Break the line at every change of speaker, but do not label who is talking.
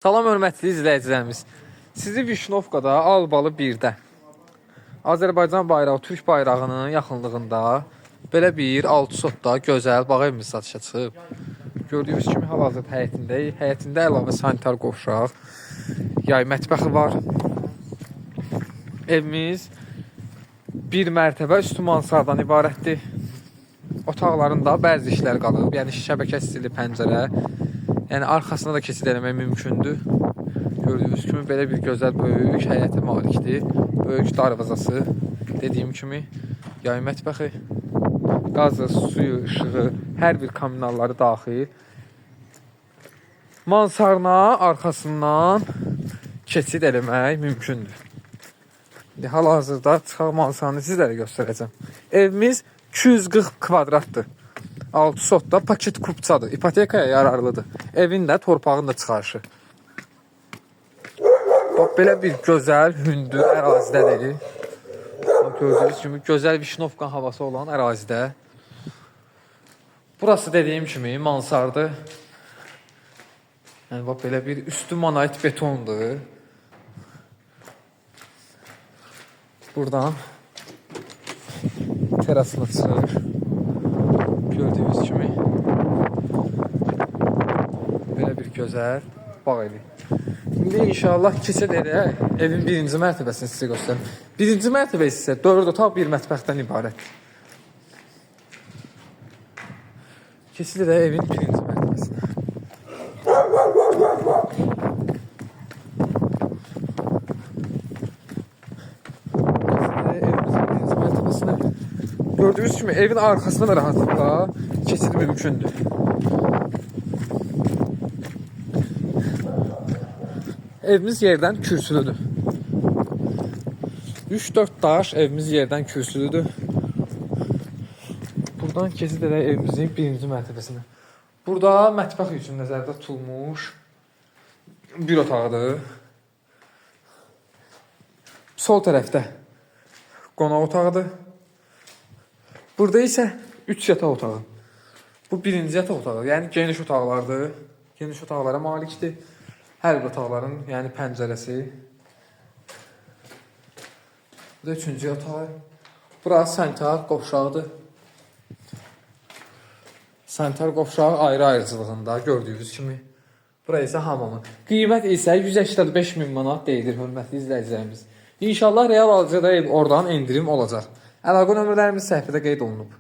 Salam hörmətli izləyicilərimiz. Sizi Vişnovkada Albalı 1-də Azərbaycan bayrağı, Türk bayrağının yaxınlığında belə bir 6 sotda gözəl bağ evimiz satışa çıxıb. Gördüyünüz kimi hal-hazırda həyətindəyik. Həyətində əlavə sanitar qovşaq, yay mətbəxi var. Evimiz bir mərtəbə üstü mansardan ibarətdir. Otaqlarında bəzi işlər qalıb, yəni şəbəkə stili pəncərə. Yəni arxasına da keçid eləmək mümkündür. Gördüyünüz kimi belə bir gözəl böyük həyətə malikdir. Böyük darvazası, dediyim kimi yay mətbəxi, qazı, suyu, işığı, hər bir kommunalları daxil. Mansarına arxasından keçid eləmək mümkündür. Hal-hazırda çıxaq mansarını sizlərə göstərəcəm. Evimiz 240 kvadratdır. 6 sotda paket kupçadır. İpotekaya yararlıdır. Evin də torpağın da çıxarışı. Bax, belə bir gözəl, hündür ərazidədir. Gördüyünüz kimi gözəl Vişnovka havası olan ərazidə. Burası dediyim kimi mansardır. Yəni, bax, belə bir üstü monolit betondur. Buradan terasına çıxır. Gördüyünüz kimi belə bir gözəl bağ evi. İndi inşallah keçid edək. Evin birinci mərtəbəsini sizə göstərim. Birinci mərtəbə isə 4 otaq bir mətbəxdən ibarətdir. Keçid edək evin birinci mərtəbəsinə. Evimizin birinci mərtəbəsinə. Gördüyünüz kimi evin arxasına da rahatlıqla keçid mümkündür. Evimiz yerdən kürsülüdür. 3-4 daş evimiz yerdən kürsülüdür. Buradan keçid edək evimizin birinci mərtəbəsinə. Burada mətbəx üçün nəzərdə tutulmuş bir otaqdır. Sol tərəfdə qonaq otağıdır. Burada isə 3 yataq otağı. Bu birinci yataq otağı, yəni geniş otaqlardır. Geniş otaqlara malikdir. Hər bir otaqların, yəni pəncərəsi. Bu da 3-cü yatağı. Burası sanitar qovşağıdır. Sanitar qovşağı ayrı-ayrıcılığında gördüyünüz kimi. Burası isə hamamı. Qiymət isə 185 min manat deyilir, hörmətli izləyicilərimiz. İnşallah real alıcıda oradan endirim olacaq. Əlaqə nömrələrimiz səhifədə qeyd olunub.